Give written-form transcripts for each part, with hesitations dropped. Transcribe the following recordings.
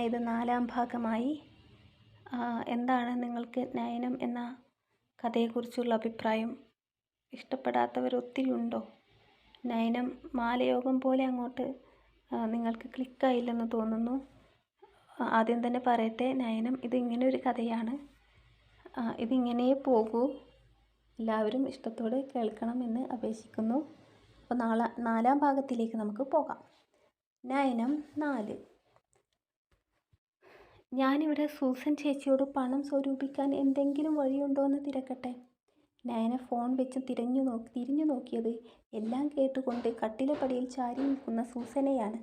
ഇത് 4-ാം ഭാഗമായി. എന്താണ് നിങ്ങൾക്ക് നയനം എന്ന കഥയെക്കുറിച്ചുള്ള അഭിപ്രായം? ഇഷ്ടപ്പെടാത്തവർ ഒത്തിരി ഉണ്ടോ? നയനം മാലയോഗം പോലെ അങ്ങോട്ട് നിങ്ങൾക്ക് ക്ലിക്കായില്ലെന്ന് തോന്നുന്നു. ആദ്യം തന്നെ പറയട്ടെ, നയനം ഇതിങ്ങനെ ഒരു കഥയാണ്. ഇതിങ്ങനെ പോകൂ. എല്ലാവരും ഇഷ്ടത്തോടെ കേൾക്കണമെന്ന് അപേക്ഷിക്കുന്നു. അപ്പോൾ 4-ാം ഭാഗത്തിലേക്ക് നമുക്ക് പോകാം. നയനം 4. ഞാനിവിടെ സൂസൻ ചേച്ചിയോട് പണം സ്വരൂപിക്കാൻ എന്തെങ്കിലും വഴിയുണ്ടോ എന്ന് തിരക്കട്ടെ. നയന ഫോൺ വെച്ച് തിരിഞ്ഞു നോക്കിയത് എല്ലാം കേട്ടുകൊണ്ട് കട്ടിലപ്പടിയിൽ ചാരി നിൽക്കുന്ന സൂസനെയാണ്.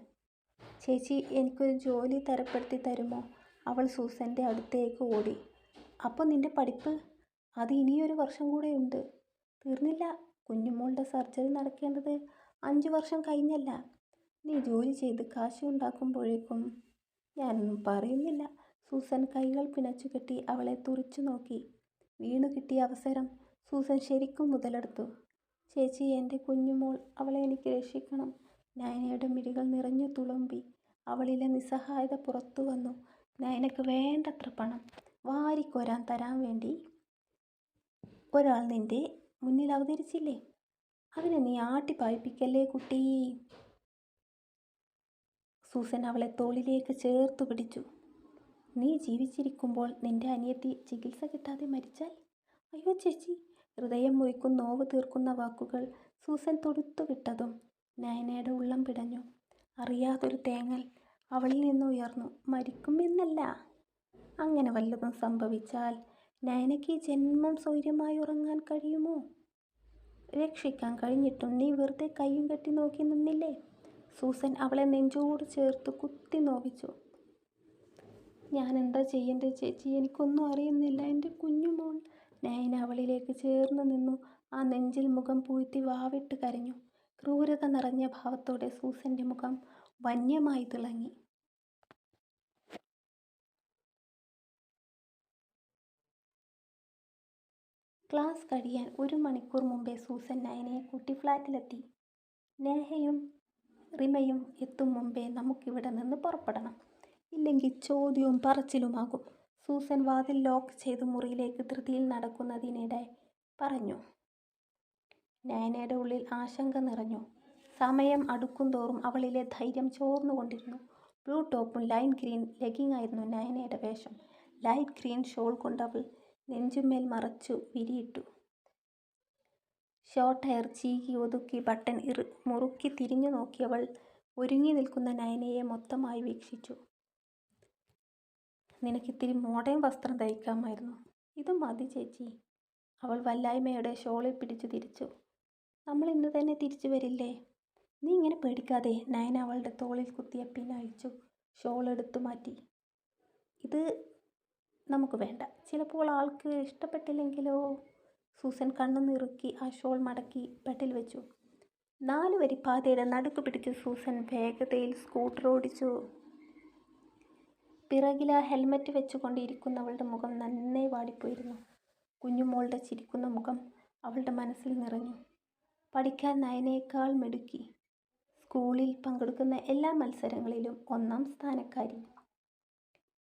ചേച്ചി, എനിക്കൊരു ജോലി തരപ്പെടുത്തി തരുമോ? അവൾ സൂസൻ്റെ അടുത്തേക്ക് ഓടി. അപ്പോൾ നിന്റെ പഠിപ്പ്? അത് ഇനിയൊരു വർഷം കൂടെ ഉണ്ട്. തീർന്നില്ല. കുഞ്ഞുമോളുടെ സർജറി നടക്കേണ്ടത് 5 വർഷം കഴിഞ്ഞല്ല. നീ ജോലി ചെയ്ത് കാശ് ഉണ്ടാക്കുമ്പോഴേക്കും. ഞാനൊന്നും പറയുന്നില്ല. സൂസൻ കൈകൾ പിണച്ചുകെട്ടി അവളെ തുറിച്ചു നോക്കി. വീണു കിട്ടിയ അവസരം സൂസൻ ശരിക്കും മുതലെടുത്തു. ചേച്ചി, എൻ്റെ കുഞ്ഞുമോൾ, അവളെ എനിക്ക് രക്ഷിക്കണം. നയനയുടെ മിഴികൾ നിറഞ്ഞു തുളുമ്പി. അവളിലെ നിസ്സഹായത പുറത്തു വന്നു. നയനക്ക് വേണ്ടത്ര പണം വാരിക്കോരാൻ തരാൻ വേണ്ടി ഒരാൾ നിന്റെ മുന്നിൽ അവതരിച്ചില്ലേ? അതിനെ നീ ആട്ടിപ്പായിപ്പിക്കല്ലേ കുട്ടി. സൂസൻ അവളെ തോളിലേക്ക് ചേർത്തു പിടിച്ചു. നീ ജീവിച്ചിരിക്കുമ്പോൾ നിന്റെ അനിയത്തി ചികിത്സ കിട്ടാതെ മരിച്ചാൽ? അയ്യോ ചേച്ചി. ഹൃദയം മുറിക്കും നോവ് തീർക്കുന്ന വാക്കുകൾ സൂസൻ തൊടുത്തു വിട്ടതും നയനയുടെ ഉള്ളം പിടഞ്ഞു. അറിയാതൊരു തേങ്ങൽ അവളിൽ നിന്ന് ഉയർന്നു. മരിക്കും എന്നല്ല, അങ്ങനെ വല്ലതും സംഭവിച്ചാൽ നയനയ്ക്ക് ഈ ജന്മം സ്വൈര്യമായി ഉറങ്ങാൻ കഴിയുമോ? രക്ഷിക്കാൻ കഴിഞ്ഞിട്ടും നീ വെറുതെ കയ്യും കെട്ടി നോക്കി നിന്നില്ലേ? സൂസൻ അവളെ നെഞ്ചോട് ചേർത്ത് കുത്തി നോവിച്ചു. ഞാൻ എന്താ ചെയ്യേണ്ടത് ചേച്ചി? എനിക്കൊന്നും അറിയുന്നില്ല. എൻ്റെ കുഞ്ഞുമോൾ. നയന അവളിലേക്ക് ചേർന്ന് നിന്നു. ആ നെഞ്ചിൽ മുഖം പൂഴ്ത്തി വാവിട്ട് കരഞ്ഞു. ക്രൂരത നിറഞ്ഞ ഭാവത്തോടെ സൂസൻ്റെ മുഖം വന്യമായി തിളങ്ങി. ക്ലാസ് കഴിയാൻ 1 മണിക്കൂർ മുമ്പേ സൂസൻ നയനയെ കൂട്ടി ഫ്ലാറ്റിലെത്തി. നേഹയും റിമയും എത്തും മുമ്പേ നമുക്കിവിടെ നിന്ന് പുറപ്പെടണം, ഇല്ലെങ്കിൽ ചോദ്യവും പറച്ചിലുമാകും. സൂസൻ വാതിൽ ലോക്ക് ചെയ്ത് മുറിയിലേക്ക് ധൃതിയിൽ നടക്കുന്നതിനിടെ പറഞ്ഞു. നയനയുടെ ഉള്ളിൽ ആശങ്ക നിറഞ്ഞു. സമയം അടുക്കുംതോറും അവളിലെ ധൈര്യം ചോർന്നുകൊണ്ടിരുന്നു. ബ്ലൂ ടോപ്പും ലൈറ്റ് ഗ്രീൻ ലെഗിങ്ങായിരുന്നു നയനയുടെ വേഷം. ലൈറ്റ് ഗ്രീൻ ഷോൾ കൊണ്ടവൾ നെഞ്ചുമേൽ മറച്ചു വിരിയിട്ടു. ഷോർട്ട് ഹെയർ ചീകി ഒതുക്കി ബട്ടൺ മുറുക്കി തിരിഞ്ഞു നോക്കിയവൾ ഒരുങ്ങി നിൽക്കുന്ന നയനയെ മൊത്തമായി വീക്ഷിച്ചു. നിനക്കിത്തിരി മോഡേൺ വസ്ത്രം ധരിക്കാമായിരുന്നു. ഇത് മതി ചേച്ചി. അവൾ വല്ലായ്മയുടെ ഷോളിൽ പിടിച്ചു തിരിച്ചു. നമ്മൾ ഇന്ന് തന്നെ തിരിച്ചു വരില്ലേ? നീ ഇങ്ങനെ പേടിക്കാതെ. നയന അവളുടെ തോളിൽ കുത്തിയ പിൻ അഴിച്ചു ഷോൾ എടുത്തു മാറ്റി. ഇത് നമുക്ക് വേണ്ട. ചിലപ്പോൾ ആൾക്ക് ഇഷ്ടപ്പെട്ടില്ലെങ്കിലോ? സൂസൻ കണ്ണു നിറുക്കി ആ ഷോൾ മടക്കി ബെഡിൽ വെച്ചു. 4 വരി പാതയുടെ നടുക്ക് പിടിച്ച് സൂസൻ വേഗതയിൽ സ്കൂട്ടർ ഓടിച്ചു. പിറകിൽ ആ ഹെൽമെറ്റ് വെച്ചുകൊണ്ടിരിക്കുന്നവളുടെ മുഖം നന്നേ വാടിപ്പോയിരുന്നു. കുഞ്ഞുമോളുടെ ചിരിക്കുന്ന മുഖം അവളുടെ മനസ്സിൽ നിറഞ്ഞു. പഠിക്കാൻ നയനയേക്കാൾ മിടുക്കി. സ്കൂളിൽ പങ്കെടുക്കുന്ന എല്ലാ മത്സരങ്ങളിലും 1-ാം സ്ഥാനക്കാരി.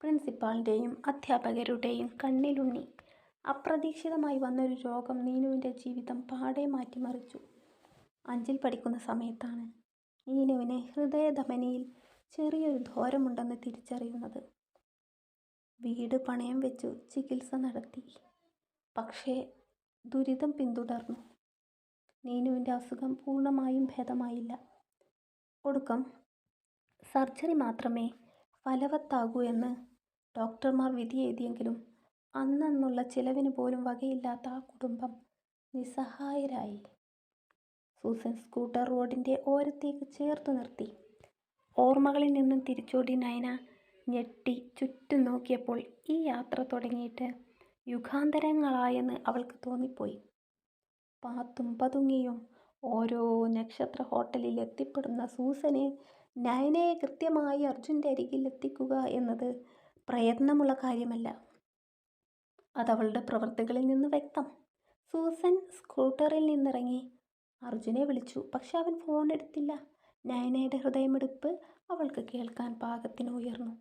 പ്രിൻസിപ്പാളിൻ്റെയും അധ്യാപകരുടെയും കണ്ണിലുണ്ണി. അപ്രതീക്ഷിതമായി വന്നൊരു രോഗം നീനുവിൻ്റെ ജീവിതം പാടെ മാറ്റിമറിച്ചു. 5-ൽ പഠിക്കുന്ന സമയത്താണ് നീനുവിന് ഹൃദയധമനിയിൽ ചെറിയൊരു ദ്വാരമുണ്ടെന്ന് തിരിച്ചറിയുന്നത്. വീട് പണയം വെച്ചു ചികിത്സ നടത്തി. പക്ഷേ ദുരിതം പിന്തുടർന്നു. നീനുവിൻ്റെ അസുഖം പൂർണ്ണമായും ഭേദമായില്ല. ഒടുക്കം സർജറി മാത്രമേ ഫലവത്താകൂ എന്ന് ഡോക്ടർമാർ വിധിയെഴുതിയെങ്കിലും അന്നുള്ള ചിലവിന് പോലും വകയില്ലാത്ത ആ കുടുംബം നിസ്സഹായരായി. സൂസൻ സ്കൂട്ടർ റോഡിൻ്റെ ഓരത്തേക്ക് ചേർത്തു നിർത്തി. ഓർമ്മകളിൽ നിന്നും തിരിച്ചോടി നയന ഞെട്ടി ചുറ്റും നോക്കിയപ്പോൾ ഈ യാത്ര തുടങ്ങിയിട്ട് യുഗാന്തരങ്ങളായെന്ന് അവൾക്ക് തോന്നിപ്പോയി. പാത്തും പതുങ്ങിയും ഓരോ നക്ഷത്ര ഹോട്ടലിൽ എത്തിപ്പെടുന്ന സൂസന് നയനയെ കൃത്യമായി അർജുൻ്റെ അരികിൽ എത്തിക്കുക എന്നത് പ്രയത്നമുള്ള കാര്യമല്ല. അതവളുടെ പ്രവൃത്തികളിൽ നിന്ന് വ്യക്തം. സൂസൻ സ്കൂട്ടറിൽ നിന്നിറങ്ങി അർജുനെ വിളിച്ചു. പക്ഷെ അവൻ ഫോൺ എടുത്തില്ല. നയനയുടെ ഹൃദയമിടിപ്പ് അവൾക്ക് കേൾക്കാൻ പാകത്തിന് ഉയർന്നു.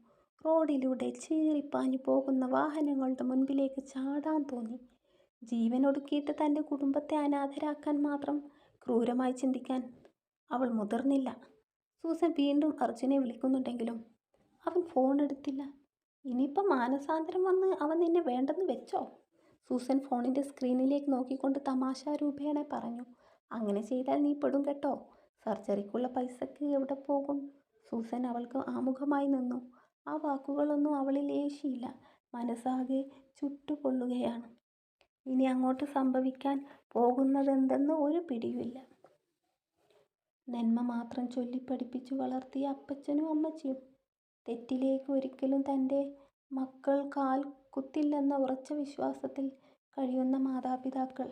റോഡിലൂടെ ചീറിപ്പാഞ്ഞു പോകുന്ന വാഹനങ്ങളുടെ മുൻപിലേക്ക് ചാടാൻ തോന്നി. ജീവനൊടുക്കിയിട്ട് തൻ്റെ കുടുംബത്തെ അനാഥരാക്കാൻ മാത്രം ക്രൂരമായി ചിന്തിക്കാൻ അവൾ മുതിർന്നില്ല. സൂസൻ വീണ്ടും അർജുനെ വിളിക്കുന്നുണ്ടെങ്കിലും അവൻ ഫോൺ എടുത്തില്ല. ഇനിയിപ്പം മാനസാന്തരം വന്ന് അവൻ നിന്നെ വേണ്ടെന്ന് വെച്ചോ? സൂസൻ ഫോണിൻ്റെ സ്ക്രീനിലേക്ക് നോക്കിക്കൊണ്ട് തമാശാരൂപേണ പറഞ്ഞു. അങ്ങനെ ചെയ്താൽ നീ പെടും കേട്ടോ. സർജറിക്കുള്ള പൈസക്ക് എവിടെ പോകും? സൂസൻ അവൾക്ക് ആമുഖമായി നിന്നു. ആ വാക്കുകളൊന്നും അവളിൽ ഏശിയില്ല. മനസ്സാകെ ചുട്ടുപൊള്ളുകയാണ്. ഇനി അങ്ങോട്ട് സംഭവിക്കാൻ പോകുന്നതെന്തെന്ന് ഒരു പിടിയുമില്ല. നന്മ മാത്രം ചൊല്ലിപ്പഠിപ്പിച്ചു വളർത്തിയ അപ്പച്ചനും അമ്മച്ചിയും, തെറ്റിലേക്ക് ഒരിക്കലും തൻ്റെ മക്കൾ കാൽ കുത്തില്ലെന്ന ഉറച്ച വിശ്വാസത്തിൽ കഴിയുന്ന മാതാപിതാക്കൾ.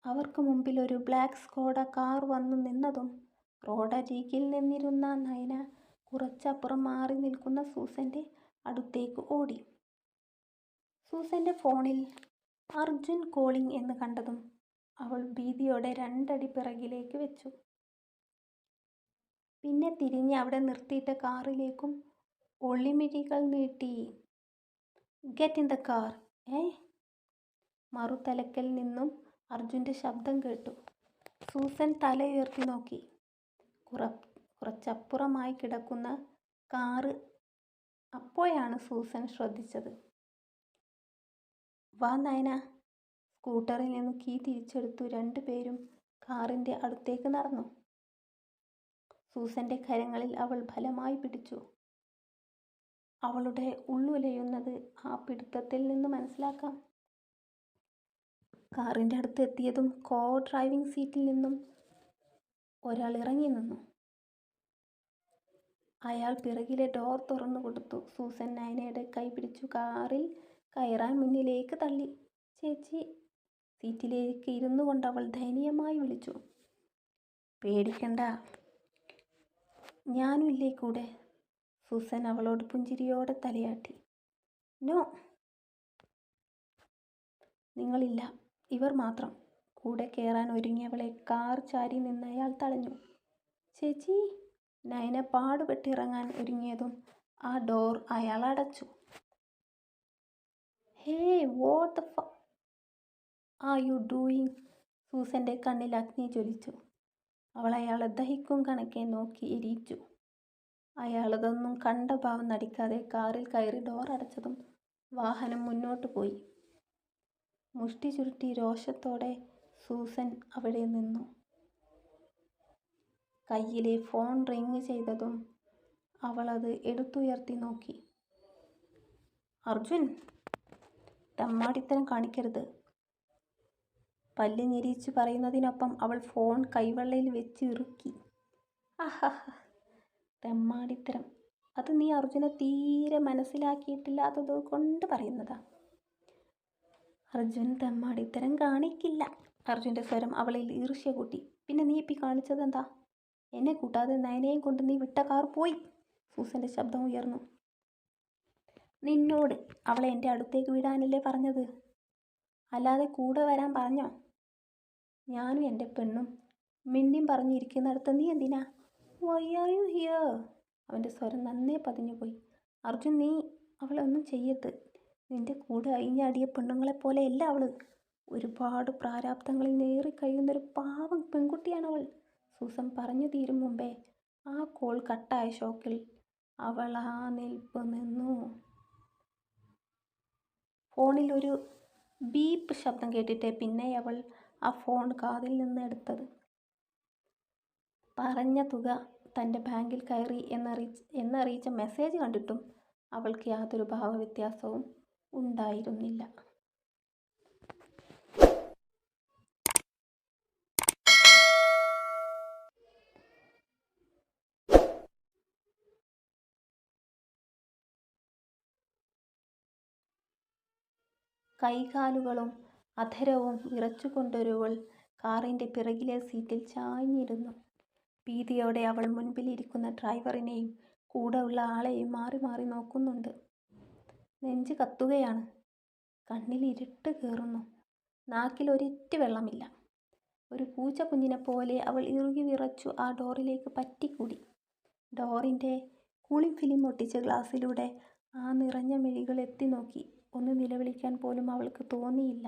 അവർക്ക് മുമ്പിൽ ഒരു ബ്ലാക്ക് സ്കോഡ കാർ വന്നു നിന്നതും റോഡരികിൽ നിന്നിരുന്ന നയന കുറച്ചപ്പുറം മാറി നിൽക്കുന്ന സൂസൻ്റെ അടുത്തേക്ക് ഓടി. സൂസൻ്റെ ഫോണിൽ അർജുൻ കോളിംഗ് എന്ന് കണ്ടതും അവൾ ഭീതിയോടെ 2 അടി പിറകിലേക്ക് വെച്ചു. പിന്നെ തിരിഞ്ഞ് അവിടെ നിർത്തിയിട്ട കാറിലേക്കും ഒളിമിഴികൾ നീട്ടി. Get in the car. മറുതലക്കൽ നിന്നും അർജുൻ്റെ ശബ്ദം കേട്ടു. സൂസൻ തലയുയർത്തി നോക്കി. കുറച്ചപ്പുറമായി കിടക്കുന്ന കാറ്. അപ്പോഴാണ് സൂസൻ ശ്രദ്ധിച്ചത്. വാ നയന. സ്കൂട്ടറിൽ നിന്ന് കീ തിരിച്ചെടുത്തു 2 പേരും കാറിൻ്റെ അടുത്തേക്ക് നടന്നു. സൂസൻ്റെ കരങ്ങളിൽ അവൾ ബലമായി പിടിച്ചു. അവളുടെ ഉള്ളുലയുന്നത് ആ പിടുത്തത്തിൽ നിന്ന് മനസ്സിലാക്കാം. കാറിൻ്റെ അടുത്ത് എത്തിയതും കോ ഡ്രൈവിംഗ് സീറ്റിൽ നിന്നും ഒരാൾ ഇറങ്ങി നിന്നു. അയാൾ പിറകിലെ ഡോർ തുറന്നു കൊടുത്തു. സൂസൻ നയനയുടെ കൈ പിടിച്ചു കാറിൽ കയറാൻ മുന്നിലേക്ക് തള്ളി. ചേച്ചി. സീറ്റിലേക്ക് ഇരുന്നു കൊണ്ട് അവൾ ദയനീയമായി വിളിച്ചു. പേടിക്കണ്ട, ഞാനും ഇല്ലേ കൂടെ. സൂസൻ അവളോട് പുഞ്ചിരിയോടെ തലയാട്ടി. നോ, നിങ്ങളില്ല, ഇവർ മാത്രം. കൂടെ കയറാൻ ഒരുങ്ങിയവളെ കാർ ചാരി നിന്നയാൾ തടഞ്ഞു. ചേച്ചി. നയന പാടുപെട്ടിറങ്ങാൻ ഒരുങ്ങിയതും ആ ഡോർ അയാൾ അടച്ചു. ഹേ, വാട്ട് ദ ഫ ആർ യു ഡൂയിങ്? സൂസൻ്റെ കണ്ണിൽ അഗ്നി ജ്വലിച്ചു. അവൾ അയാളെ ദഹിക്കും കണക്കെ നോക്കി എരിയിച്ചു. അയാളതൊന്നും കണ്ട ഭാവം നടിക്കാതെ കാറിൽ കയറി ഡോർ അടച്ചതും വാഹനം മുന്നോട്ട് പോയി. മുഷ്ടി ചുരുട്ടി രോഷത്തോടെ സൂസൻ അവിടെ നിന്നു. കയ്യിലെ ഫോൺ റിങ് ചെയ്തതും അവളത് എടുത്തുയർത്തി നോക്കി. അർജുൻ, തെമ്മാടിത്തരം കാണിക്കരുത്. പല്ല് ഞെരിച്ച് പറയുന്നതിനൊപ്പം അവൾ ഫോൺ കൈവെള്ളയിൽ വെച്ച് ഇറുക്കി. ആഹാ, തെമ്മാടിത്തരം. അത് നീ അർജുനെ തീരെ മനസ്സിലാക്കിയിട്ടില്ലാത്തത് കൊണ്ട് പറയുന്നതാ. അർജുൻ തെമ്മാടിത്തരം കാണിക്കില്ല. അർജുൻ്റെ സ്വരം അവളിൽ ഈർഷ്യ കൂട്ടി. പിന്നെ നീ ഇപ്പി കാണിച്ചതെന്താ? എന്നെ കൂട്ടാതെ നയനയും കൊണ്ട് നീ വിട്ട കാർ പോയി. സൂസൻ്റെ ശബ്ദം ഉയർന്നു. നിന്നോട് അവളെ എൻ്റെ അടുത്തേക്ക് വിടാനല്ലേ പറഞ്ഞത്, അല്ലാതെ കൂടെ വരാൻ പറഞ്ഞോ? ഞാനും എൻ്റെ പെണ്ണും മിണ്ടിയും പറഞ്ഞിരിക്കുന്നിടത്ത് നീ എന്തിനാ? Why are you here? അവൻ്റെ സ്വരം നന്നേ പതിഞ്ഞുപോയി. അർജുൻ, നീ അവളെ ഒന്നും ചെയ്യരുത്. നിന്റെ കൂടെ അഴിഞ്ഞാടിയ പെണ്ണുങ്ങളെപ്പോലെയല്ല അവൾ. ഒരുപാട് പ്രാരാബ്ദങ്ങളിൽ നേറിക്കഴിയുന്നൊരു പാവം പെൺകുട്ടിയാണവൾ. സൂസൻ പറഞ്ഞു തീരും മുമ്പേ ആ കോൾ കട്ടായ ഷോക്കിൽ അവൾ ആ നിൽപ്പ് നിന്നു. ഫോണിൽ ഒരു ബീപ്പ് ശബ്ദം കേട്ടിട്ടേ പിന്നെ അവൾ ആ ഫോൺ കാതിൽ നിന്ന് എടുത്തത്. പറഞ്ഞ തുക തൻ്റെ ബാങ്കിൽ കയറി എന്നറിയിച്ച മെസ്സേജ് കണ്ടിട്ടും അവൾക്ക് യാതൊരു ഭാവവ്യത്യാസവും ഉണ്ടായിരുന്നില്ല. കൈകാലുകളും അധരവും വിറച്ചുകൊണ്ടൊരുവൾ കാറിൻ്റെ പിറകിലെ സീറ്റിൽ ചാഞ്ഞിരുന്നു. ഭീതിയോടെ അവൾ മുൻപിലിരിക്കുന്ന ഡ്രൈവറിനെയും കൂടെയുള്ള ആളെയും മാറി മാറി നോക്കുന്നുണ്ട്. നെഞ്ച് കത്തുകയാണ്. കണ്ണിൽ ഇരുട്ട് കയറുന്നു. നാക്കിൽ ഒരിറ്റ് വെള്ളമില്ല. ഒരു പൂച്ചക്കുഞ്ഞിനെ പോലെ അവൾ ഇറുകി വിറച്ചു ആ ഡോറിലേക്ക് പറ്റിക്കൂടി. ഡോറിൻ്റെ കൂളിംഗ് ഫിലിം ഒട്ടിച്ച ഗ്ലാസ്സിലൂടെ ആ നിറഞ്ഞ മിഴികൾ എത്തി നോക്കി. ഒന്ന് നിലവിളിക്കാൻ പോലും അവൾക്ക് തോന്നിയില്ല.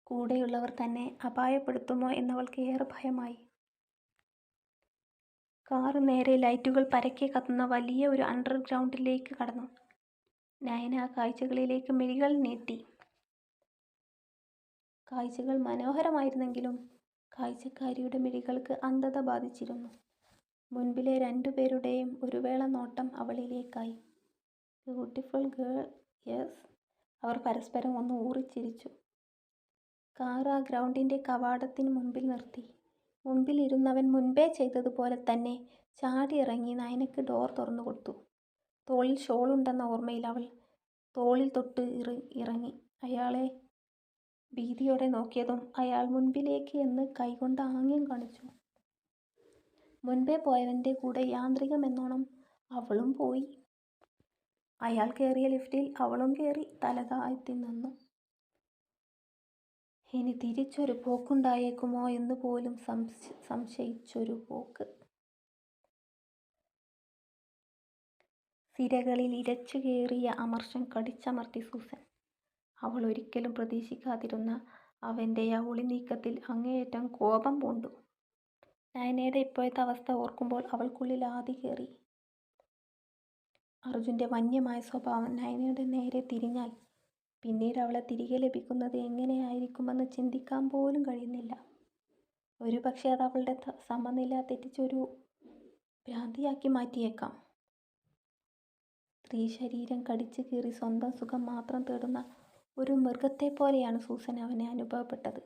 കൂടെയുള്ളവർ തന്നെ അപായപ്പെടുത്തുമോ എന്നവൾക്ക് ഏറെ ഭയമായി. കാറ് നേരെ ലൈറ്റുകൾ പരക്കെ കത്തുന്ന വലിയ ഒരു അണ്ടർഗ്രൗണ്ടിലേക്ക് കടന്നു. നയന ആ കാഴ്ചകളിലേക്ക് മിഴികൾ നീട്ടി. കാഴ്ചകൾ മനോഹരമായിരുന്നെങ്കിലും കാഴ്ചക്കാരിയുടെ മിഴികൾക്ക് അന്ധത ബാധിച്ചിരുന്നു. മുൻപിലെ രണ്ടുപേരുടെയും ഒരു വേള നോട്ടം അവളിലേക്കായി. Beautiful girl, yes. അവർ പരസ്പരം ഒന്ന് ഊറിച്ചിരിച്ചു. കാർ ആ ഗ്രൗണ്ടിൻ്റെ കവാടത്തിന് മുൻപിൽ നിർത്തി. മുൻപിൽ ഇരുന്നവൻ മുൻപേ ചെയ്തതുപോലെ തന്നെ ചാടിയിറങ്ങി നയനയ്ക്ക് ഡോർ തുറന്നു കൊടുത്തു. തോളിൽ ഷോളുണ്ടെന്ന ഓർമ്മയിൽ അവൾ തോളിൽ തൊട്ട് ഇറങ്ങി. അയാളെ ഭീതിയോടെ നോക്കിയതും അയാൾ മുൻപിലേക്ക് എന്ന് കൈകൊണ്ട് ആംഗ്യം കാണിച്ചു. മുൻപേ പോയവൻ്റെ കൂടെ യാന്ത്രികമെന്നോണം അവളും പോയി. അയാൾ കയറിയ ലിഫ്റ്റിൽ അവളും കയറി തല താഴ്ത്തി നിന്നു. ഇനി തിരിച്ചൊരു പോക്കുണ്ടായേക്കുമോ എന്ന് പോലും സംശയിച്ചൊരു പോക്ക്. സിരകളിൽ ഇരച്ചു കയറിയ അമർഷം കടിച്ചമർത്തി സൂസൻ. അവൾ ഒരിക്കലും പ്രതീക്ഷിക്കാതിരുന്ന അവൻ്റെ ആ ഒളിനീക്കത്തിൽ അങ്ങേയറ്റം കോപം പൂണ്ടു. നയനയുടെ ഇപ്പോഴത്തെ അവസ്ഥ ഓർക്കുമ്പോൾ അവൾക്കുള്ളിൽ ആദി കയറി. അർജുൻ്റെ വന്യമായ സ്വഭാവം നയനയുടെ നേരെ തിരിഞ്ഞാൽ പിന്നീട് അവളെ തിരികെ ലഭിക്കുന്നത് എങ്ങനെയായിരിക്കുമെന്ന് ചിന്തിക്കാൻ പോലും കഴിയുന്നില്ല. ഒരുപക്ഷെ അത് അവളുടെ സമനില തെറ്റിച്ചൊരു ഭ്രാന്തിയാക്കി മാറ്റിയേക്കാം. സ്ത്രീ ശരീരം കടിച്ചു കീറി സ്വന്തം സുഖം മാത്രം തേടുന്ന ഒരു മൃഗത്തെ പോലെയാണ് സൂസൻ അവനെ അനുഭവപ്പെട്ടത്.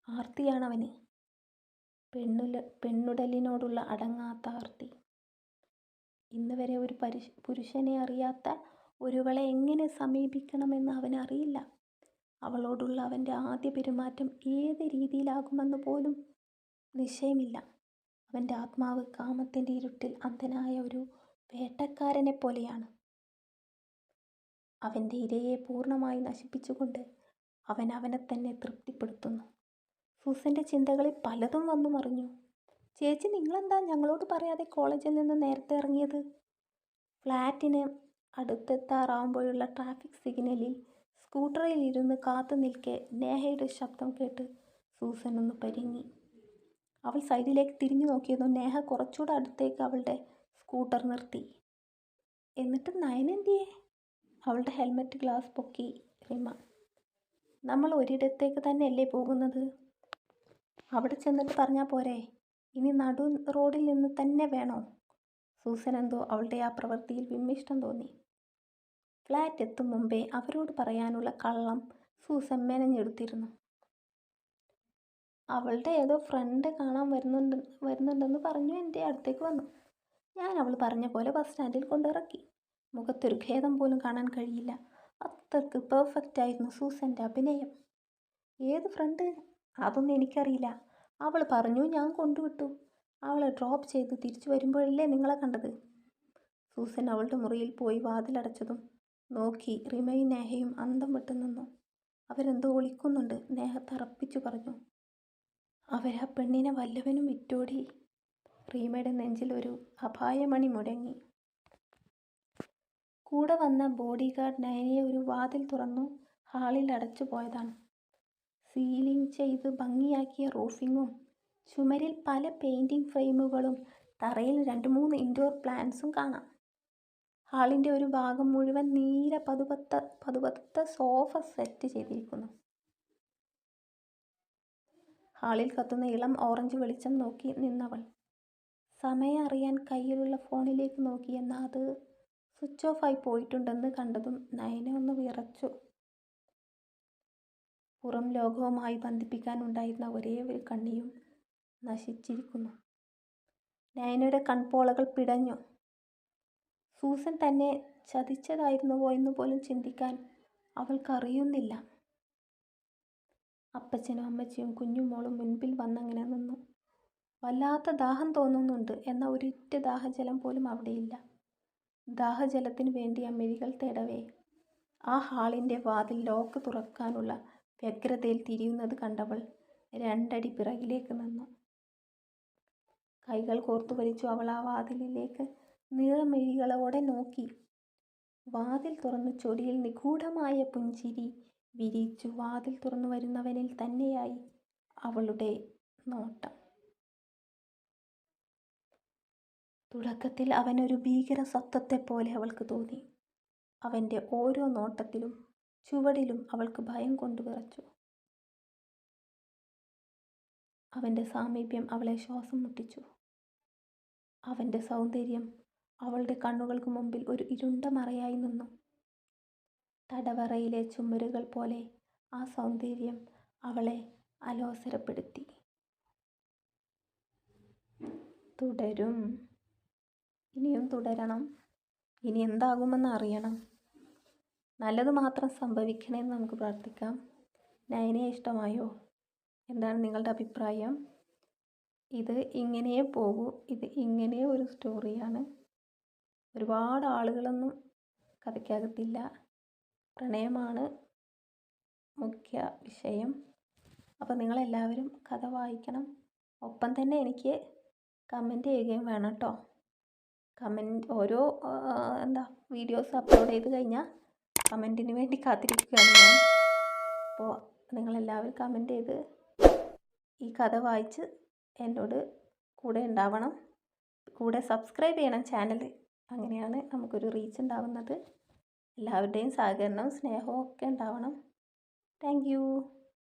ആർത്തിയാണവന്. പെണ്ണുടലിനോടുള്ള അടങ്ങാത്ത ആർത്തി. ഇന്ന് വരെ ഒരു പുരുഷനെ അറിയാത്ത ഒരുവളെ എങ്ങനെ സമീപിക്കണമെന്ന് അവനറിയില്ല. അവളോടുള്ള അവൻ്റെ ആദ്യ പെരുമാറ്റം ഏത് രീതിയിലാകുമെന്ന് പോലും നിശ്ചയമില്ല. അവൻ്റെ ആത്മാവ് കാമത്തിൻ്റെ ഇരുട്ടിൽ അന്ധനായ ഒരു വേട്ടക്കാരനെ പോലെയാണ്. അവൻ്റെ ഇരയെ പൂർണ്ണമായി നശിപ്പിച്ചുകൊണ്ട് അവൻ അവനെ തന്നെ തൃപ്തിപ്പെടുത്തുന്നു. സൂസൻ്റെ ചിന്തകളിൽ പലതും വന്നു മറിഞ്ഞു. ചേച്ചി, നിങ്ങളെന്താ ഞങ്ങളോട് പറയാതെ കോളേജിൽ നിന്ന് നേരത്തെ ഇറങ്ങിയത്? ഫ്ലാറ്റിന് അടുത്തെത്താറാവുമ്പോഴുള്ള ട്രാഫിക് സിഗ്നലിൽ സ്കൂട്ടറിൽ ഇരുന്ന് കാത്തു നിൽക്കെ നേഹയുടെ ശബ്ദം കേട്ട് സൂസൻ ഒന്ന് പരിങ്ങി. അവൾ സൈഡിലേക്ക് തിരിഞ്ഞു നോക്കിയതും നേഹ കുറച്ചുകൂടെ അടുത്തേക്ക് അവളുടെ സ്കൂട്ടർ നിർത്തി. എന്നിട്ട് നയനെന്തിയെ? അവളുടെ ഹെൽമെറ്റ് ഗ്ലാസ് പൊക്കി റിമ. നമ്മൾ ഒരിടത്തേക്ക് തന്നെയല്ലേ പോകുന്നത്? അവിടെ ചെന്നിട്ട് പറഞ്ഞാൽ പോരെ? ഇനി നടു റോഡിൽ നിന്ന് തന്നെ വേണോ? സൂസൻ എന്തോ അവളുടെ ആ പ്രവൃത്തിയിൽ വിമ്മിഷ്ടം തോന്നി. ഫ്ലാറ്റ് എത്തും മുമ്പേ അവരോട് പറയാനുള്ള കള്ളം സൂസൻ മെനഞ്ഞെടുത്തിരുന്നു. അവളുടെ ഏതോ ഫ്രണ്ട് കാണാൻ വരുന്നുണ്ടെന്ന് പറഞ്ഞു എൻ്റെ അടുത്തേക്ക് വന്നു. ഞാൻ അവൾ പറഞ്ഞ പോലെ ബസ് സ്റ്റാൻഡിൽ കൊണ്ടിറക്കി. മുഖത്തൊരു ഖേദം പോലും കാണാൻ കഴിയില്ല. അത്രയ്ക്ക് പെർഫെക്റ്റ് ആയിരുന്നു സൂസൻ്റെ അഭിനയം. ഏത് ഫ്രണ്ട്? അതൊന്നും എനിക്കറിയില്ല. അവൾ പറഞ്ഞു, ഞാൻ കൊണ്ടുവിട്ടു. അവളെ ഡ്രോപ്പ് ചെയ്ത് തിരിച്ചു വരുമ്പോഴല്ലേ നിങ്ങളെ കണ്ടത്. സൂസൻ അവളുടെ മുറിയിൽ പോയി വാതിലടച്ചതും നോക്കി റിമയും നേഹയും അന്തം വിട്ടു നിന്നു. അവരെന്തോ ഒളിക്കുന്നുണ്ട്, നേഹ തറപ്പിച്ചു പറഞ്ഞു. അവരാ പെണ്ണിനെ വല്ലവനും വിറ്റോടി. റീമയുടെ നെഞ്ചിൽ ഒരു അപായമണി മുഴങ്ങി. കൂടെ വന്ന ബോഡി ഗാർഡ് നയനയെ ഒരു വാതിൽ തുറന്നു ഹാളിൽ അടച്ചു പോയതാണ്. സീലിംഗ് ചെയ്ത് ഭംഗിയാക്കിയ റൂഫിങ്ങും ചുമരിൽ പല പെയിൻറ്റിംഗ് ഫ്രെയിമുകളും തറയിൽ 2-3 ഇൻഡോർ പ്ലാന്റ്സും കാണാം. ഹാളിൻ്റെ ഒരു ഭാഗം മുഴുവൻ നീല പതുപത്ത സോഫ സെറ്റ് ചെയ്തിരിക്കുന്നു. ഹാളിൽ കത്തുന്ന ഇളം ഓറഞ്ച് വെളിച്ചം നോക്കി നിന്നവൾ സമയം അറിയാൻ കയ്യിലുള്ള ഫോണിലേക്ക് നോക്കി. എന്നാൽ അത് സ്വിച്ച് ഓഫ് ആയി പോയിട്ടുണ്ടെന്ന് കണ്ടതും നയന ഒന്ന് വിറച്ചു. പുറം ലോകവുമായി ബന്ധിപ്പിക്കാനുണ്ടായിരുന്ന ഒരേ ഒരു കണ്ണിയും നശിച്ചിരിക്കുന്നു. നയനയുടെ കൺപോളകൾ പിടഞ്ഞു. സൂസൻ തന്നെ ചതിച്ചതായിരുന്നുവോ എന്ന് പോലും ചിന്തിക്കാൻ അവൾക്കറിയുന്നില്ല. അപ്പച്ചനും അമ്മച്ചിയും കുഞ്ഞുമോളും മുൻപിൽ വന്നങ്ങനെ നിന്നു. വല്ലാത്ത ദാഹം തോന്നുന്നുണ്ട്. എന്ന ഒരിറ്റ് ദാഹജലം പോലും അവിടെയില്ല. ദാഹജലത്തിന് വേണ്ടി ആ മിഴികൾ തേടവേ ആ ഹാളിൻ്റെ വാതിൽ ലോക്ക് തുറക്കാനുള്ള വ്യഗ്രതയിൽ തിരിയുന്നത് കണ്ടവൾ 2 അടി പിറകിലേക്ക് നിന്നു. കൈകൾ കോർത്തു വലിച്ചു അവൾ ആ വാതിലിലേക്ക് നിറമിഴികളോടെ നോക്കി. വാതിൽ തുറന്നു ചൊടിയിൽ നിഗൂഢമായ പുഞ്ചിരി വിരിയിച്ചു. വാതിൽ തുറന്നു വരുന്നവനിൽ തന്നെയായി അവളുടെ നോട്ടം. തുടക്കത്തിൽ അവനൊരു ഭീകര സത്വത്തെപ്പോലെ അവൾക്ക് തോന്നി. അവൻ്റെ ഓരോ നോട്ടത്തിലും ചുവടിലും അവൾക്ക് ഭയം കൊണ്ട് വിറച്ചു. അവൻ്റെ സാമീപ്യം അവളെ ശ്വാസം മുട്ടിച്ചു. അവൻ്റെ സൗന്ദര്യം അവളുടെ കണ്ണുകൾക്ക് മുമ്പിൽ ഒരു ഇരുണ്ട മറയായി നിന്നു. തടവറയിലെ ചുമരുകൾ പോലെ ആ സൗന്ദര്യം അവളെ അലോസരപ്പെടുത്തി. തുടരും. ഇനിയും തുടരണം. ഇനി എന്താകുമെന്ന് അറിയണം. നല്ലത് മാത്രം സംഭവിക്കണമെന്ന് നമുക്ക് പ്രാർത്ഥിക്കാം. നയനയെ ഇഷ്ടമായോ? എന്താണ് നിങ്ങളുടെ അഭിപ്രായം? ഇത് ഇങ്ങനെ പോകൂ. ഇത് ഇങ്ങനെ ഒരു സ്റ്റോറിയാണ്. ഒരുപാട് ആളുകളൊന്നും കഥയ്ക്കകത്തില്ല. പ്രണയമാണ് മുഖ്യ വിഷയം. അപ്പോൾ നിങ്ങളെല്ലാവരും കഥ വായിക്കണം. ഒപ്പം തന്നെ എനിക്ക് കമൻറ്റ് ചെയ്യുകയും വേണം കേട്ടോ. ഓരോ വീഡിയോസ് അപ്ലോഡ് ചെയ്ത് കഴിഞ്ഞാൽ കമൻറ്റിന് വേണ്ടി കാത്തിരിക്കുകയാണ് ഞാൻ. അപ്പോൾ നിങ്ങളെല്ലാവരും കമൻറ്റ് ചെയ്ത് ഈ കഥ വായിച്ച് എന്നോട് കൂടെ ഉണ്ടാവണം. കൂടെ സബ്സ്ക്രൈബ് ചെയ്യണം ചാനൽ. അങ്ങനെയാണ് നമുക്കൊരു റീച്ച് ഉണ്ടാവുന്നത്. എല്ലാവരുടെയും സഹകരണവും സ്നേഹവും ഒക്കെ ഉണ്ടാവണം. Thank you.